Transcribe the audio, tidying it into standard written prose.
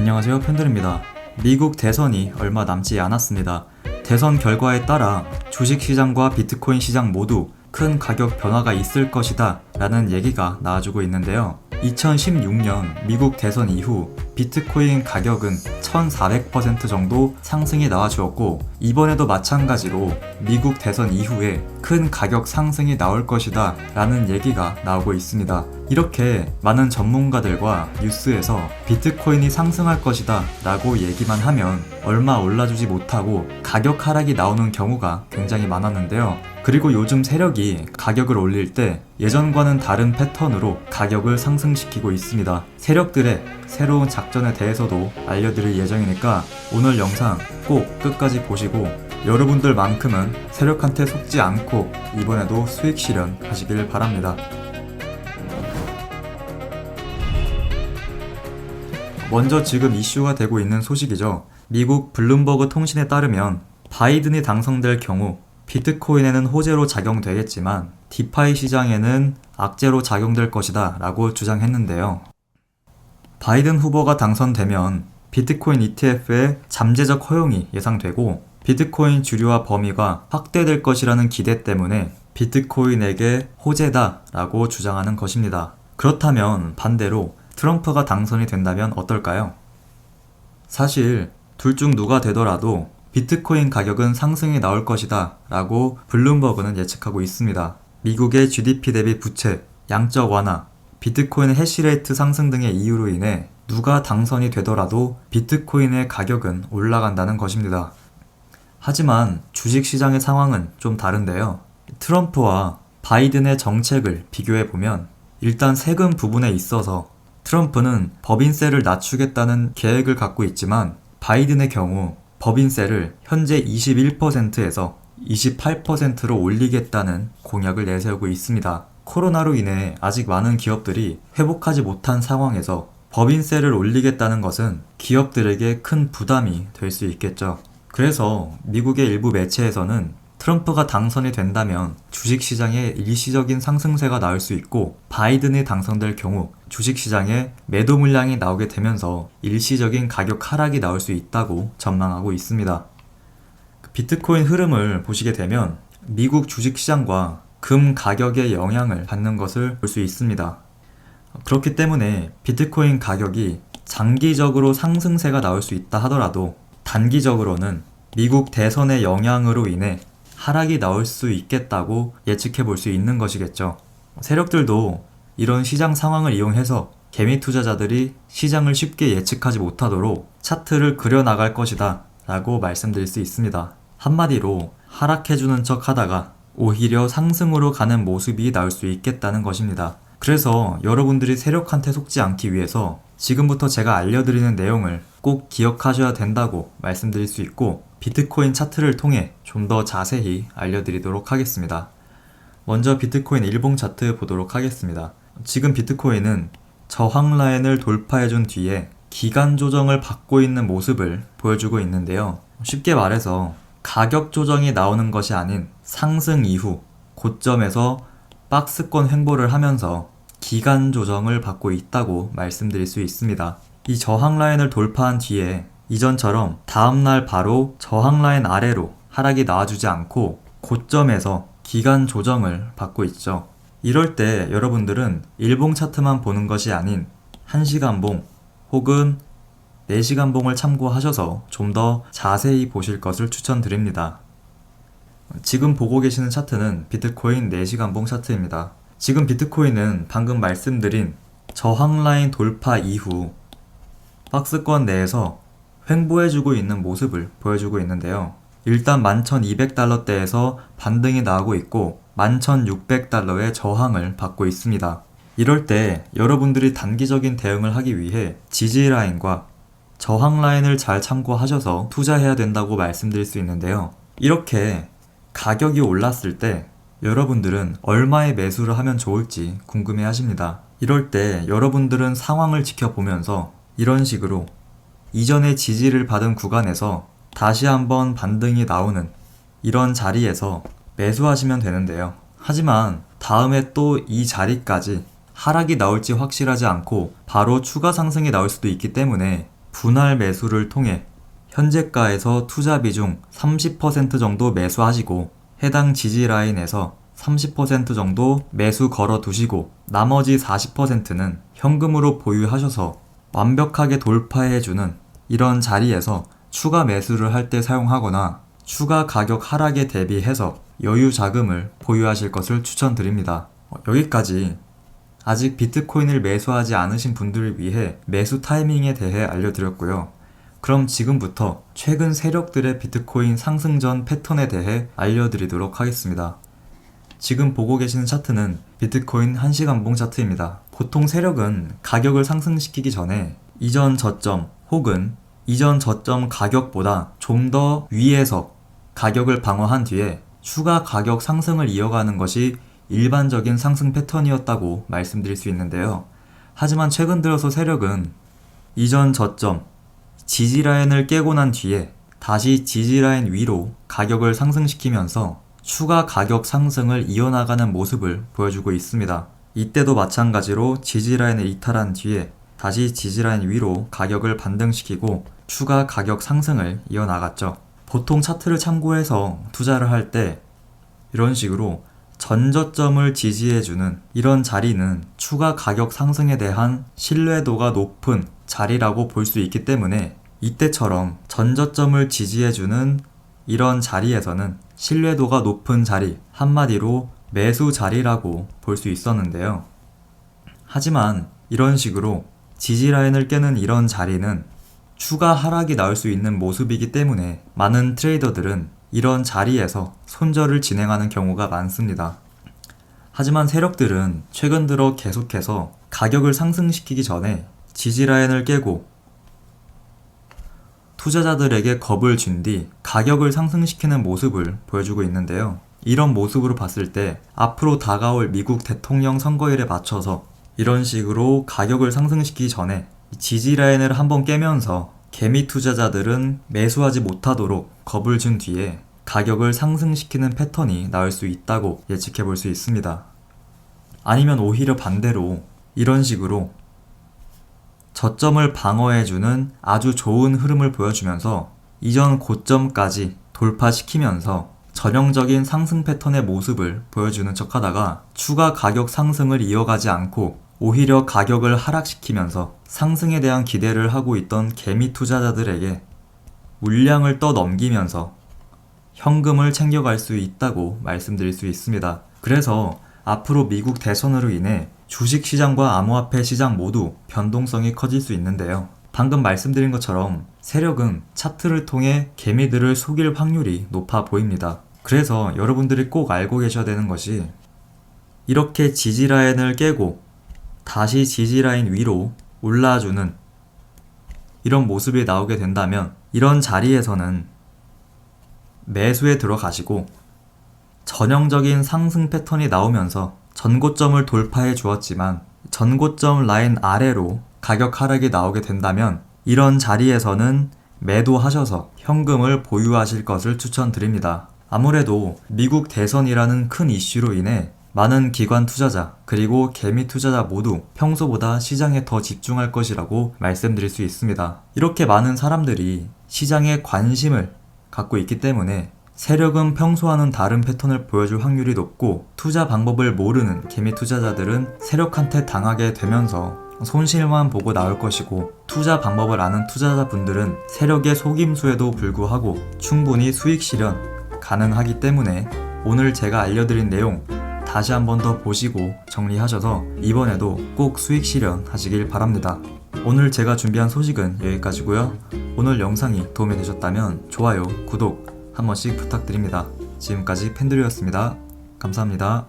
안녕하세요, 팬들입니다. 미국 대선이 얼마 남지 않았습니다. 대선 결과에 따라 주식시장과 비트코인 시장 모두 큰 가격 변화가 있을 것이다 라는 얘기가 나와주고 있는데요. 2016년 미국 대선 이후 비트코인 가격은 1400% 정도 상승이 나와주었고, 이번에도 마찬가지로 미국 대선 이후에 큰 가격 상승이 나올 것이다 라는 얘기가 나오고 있습니다. 이렇게 많은 전문가들과 뉴스에서 비트코인이 상승할 것이다 라고 얘기만 하면 얼마 올라주지 못하고 가격 하락이 나오는 경우가 굉장히 많았는데요. 그리고 요즘 세력이 가격을 올릴 때 예전과는 다른 패턴으로 가격을 상승시키고 있습니다. 세력들의 새로운 작전에 대해서도 알려드릴 예정이니까 오늘 영상 꼭 끝까지 보시고 여러분들만큼은 세력한테 속지 않고 이번에도 수익 실현하시길 바랍니다. 먼저 지금 이슈가 되고 있는 소식이죠. 미국 블룸버그 통신에 따르면 바이든이 당선될 경우 비트코인에는 호재로 작용되겠지만 디파이 시장에는 악재로 작용될 것이다 라고 주장했는데요. 바이든 후보가 당선되면 비트코인 ETF의 잠재적 허용이 예상되고 비트코인 주류화 범위가 확대될 것이라는 기대 때문에 비트코인에게 호재다 라고 주장하는 것입니다. 그렇다면 반대로 트럼프가 당선이 된다면 어떨까요? 사실 둘 중 누가 되더라도 비트코인 가격은 상승이 나올 것이다 라고 블룸버그는 예측하고 있습니다. 미국의 GDP 대비 부채, 양적 완화, 비트코인의 해시레이트 상승 등의 이유로 인해 누가 당선이 되더라도 비트코인의 가격은 올라간다는 것입니다. 하지만 주식시장의 상황은 좀 다른데요. 트럼프와 바이든의 정책을 비교해보면 일단 세금 부분에 있어서 트럼프는 법인세를 낮추겠다는 계획을 갖고 있지만 바이든의 경우 법인세를 현재 21%에서 28%로 올리겠다는 공약을 내세우고 있습니다. 코로나로 인해 아직 많은 기업들이 회복하지 못한 상황에서 법인세를 올리겠다는 것은 기업들에게 큰 부담이 될 수 있겠죠. 그래서 미국의 일부 매체에서는 트럼프가 당선이 된다면 주식시장에 일시적인 상승세가 나올 수 있고 바이든이 당선될 경우 주식시장에 매도 물량이 나오게 되면서 일시적인 가격 하락이 나올 수 있다고 전망하고 있습니다. 비트코인 흐름을 보시게 되면 미국 주식시장과 금 가격의 영향을 받는 것을 볼 수 있습니다. 그렇기 때문에 비트코인 가격이 장기적으로 상승세가 나올 수 있다 하더라도 단기적으로는 미국 대선의 영향으로 인해 하락이 나올 수 있겠다고 예측해 볼 수 있는 것이겠죠. 세력들도 이런 시장 상황을 이용해서 개미 투자자들이 시장을 쉽게 예측하지 못하도록 차트를 그려나갈 것이다 라고 말씀드릴 수 있습니다. 한마디로 하락해주는 척 하다가 오히려 상승으로 가는 모습이 나올 수 있겠다는 것입니다. 그래서 여러분들이 세력한테 속지 않기 위해서 지금부터 제가 알려드리는 내용을 꼭 기억하셔야 된다고 말씀드릴 수 있고 비트코인 차트를 통해 좀 더 자세히 알려드리도록 하겠습니다. 먼저 비트코인 일봉 차트 보도록 하겠습니다. 지금 비트코인은 저항 라인을 돌파해준 뒤에 기간 조정을 받고 있는 모습을 보여주고 있는데요. 쉽게 말해서 가격 조정이 나오는 것이 아닌 상승 이후 고점에서 박스권 횡보를 하면서 기간 조정을 받고 있다고 말씀드릴 수 있습니다. 이 저항 라인을 돌파한 뒤에 이전처럼 다음날 바로 저항 라인 아래로 하락이 나와주지 않고 고점에서 기간 조정을 받고 있죠. 이럴 때 여러분들은 일봉 차트만 보는 것이 아닌 1시간봉 혹은 4시간봉을 참고하셔서 좀 더 자세히 보실 것을 추천드립니다. 지금 보고 계시는 차트는 비트코인 4시간봉 차트입니다. 지금 비트코인은 방금 말씀드린 저항 라인 돌파 이후 박스권 내에서 횡보해주고 있는 모습을 보여주고 있는데요. 일단 11,200달러대에서 반등이 나오고 있고 11,600달러의 저항을 받고 있습니다. 이럴 때 여러분들이 단기적인 대응을 하기 위해 지지 라인과 저항 라인을 잘 참고하셔서 투자해야 된다고 말씀드릴 수 있는데요. 이렇게 가격이 올랐을 때 여러분들은 얼마의 매수를 하면 좋을지 궁금해 하십니다. 이럴 때 여러분들은 상황을 지켜보면서 이런 식으로 이전에 지지를 받은 구간에서 다시 한번 반등이 나오는 이런 자리에서 매수하시면 되는데요. 하지만 다음에 또 이 자리까지 하락이 나올지 확실하지 않고 바로 추가 상승이 나올 수도 있기 때문에 분할 매수를 통해 현재가에서 투자 비중 30% 정도 매수하시고 해당 지지 라인에서 30% 정도 매수 걸어 두시고 나머지 40%는 현금으로 보유하셔서 완벽하게 돌파해주는 이런 자리에서 추가 매수를 할 때 사용하거나 추가 가격 하락에 대비해서 여유 자금을 보유하실 것을 추천드립니다. 여기까지 아직 비트코인을 매수하지 않으신 분들을 위해 매수 타이밍에 대해 알려드렸고요. 그럼 지금부터 최근 세력들의 비트코인 상승 전 패턴에 대해 알려드리도록 하겠습니다. 지금 보고 계시는 차트는 비트코인 1시간봉 차트입니다. 보통 세력은 가격을 상승시키기 전에 이전 저점 혹은 이전 저점 가격보다 좀 더 위에서 가격을 방어한 뒤에 추가 가격 상승을 이어가는 것이 일반적인 상승 패턴이었다고 말씀드릴 수 있는데요. 하지만 최근 들어서 세력은 이전 저점 지지라인을 깨고 난 뒤에 다시 지지라인 위로 가격을 상승시키면서 추가 가격 상승을 이어나가는 모습을 보여주고 있습니다. 이때도 마찬가지로 지지라인을 이탈한 뒤에 다시 지지라인 위로 가격을 반등시키고 추가 가격 상승을 이어나갔죠. 보통 차트를 참고해서 투자를 할 때 이런 식으로 전저점을 지지해주는 이런 자리는 추가 가격 상승에 대한 신뢰도가 높은 자리라고 볼 수 있기 때문에 이때처럼 전저점을 지지해주는 이런 자리에서는 신뢰도가 높은 자리, 한마디로 매수 자리라고 볼 수 있었는데요. 하지만 이런 식으로 지지라인을 깨는 이런 자리는 추가 하락이 나올 수 있는 모습이기 때문에 많은 트레이더들은 이런 자리에서 손절을 진행하는 경우가 많습니다. 하지만 세력들은 최근 들어 계속해서 가격을 상승시키기 전에 지지라인을 깨고 투자자들에게 겁을 준 뒤 가격을 상승시키는 모습을 보여주고 있는데요. 이런 모습으로 봤을 때 앞으로 다가올 미국 대통령 선거일에 맞춰서 이런 식으로 가격을 상승시키기 전에 지지라인을 한번 깨면서 개미 투자자들은 매수하지 못하도록 겁을 준 뒤에 가격을 상승시키는 패턴이 나올 수 있다고 예측해 볼 수 있습니다. 아니면 오히려 반대로 이런 식으로 저점을 방어해주는 아주 좋은 흐름을 보여주면서 이전 고점까지 돌파시키면서 전형적인 상승 패턴의 모습을 보여주는 척 하다가 추가 가격 상승을 이어가지 않고 오히려 가격을 하락시키면서 상승에 대한 기대를 하고 있던 개미 투자자들에게 물량을 떠넘기면서 현금을 챙겨갈 수 있다고 말씀드릴 수 있습니다. 그래서 앞으로 미국 대선으로 인해 주식시장과 암호화폐 시장 모두 변동성이 커질 수 있는데요. 방금 말씀드린 것처럼 세력은 차트를 통해 개미들을 속일 확률이 높아 보입니다. 그래서 여러분들이 꼭 알고 계셔야 되는 것이 이렇게 지지라인을 깨고 다시 지지라인 위로 올라주는 이런 모습이 나오게 된다면 이런 자리에서는 매수에 들어가시고 전형적인 상승 패턴이 나오면서 전고점을 돌파해 주었지만 전고점 라인 아래로 가격 하락이 나오게 된다면 이런 자리에서는 매도하셔서 현금을 보유하실 것을 추천드립니다. 아무래도 미국 대선이라는 큰 이슈로 인해 많은 기관 투자자 그리고 개미 투자자 모두 평소보다 시장에 더 집중할 것이라고 말씀드릴 수 있습니다. 이렇게 많은 사람들이 시장에 관심을 갖고 있기 때문에 세력은 평소와는 다른 패턴을 보여줄 확률이 높고 투자 방법을 모르는 개미 투자자들은 세력한테 당하게 되면서 손실만 보고 나올 것이고 투자 방법을 아는 투자자분들은 세력의 속임수에도 불구하고 충분히 수익 실현 가능하기 때문에 오늘 제가 알려드린 내용 다시 한 번 더 보시고 정리하셔서 이번에도 꼭 수익 실현하시길 바랍니다. 오늘 제가 준비한 소식은 여기까지고요. 오늘 영상이 도움이 되셨다면 좋아요, 구독 한 번씩 부탁드립니다. 지금까지 팬들이었습니다. 감사합니다.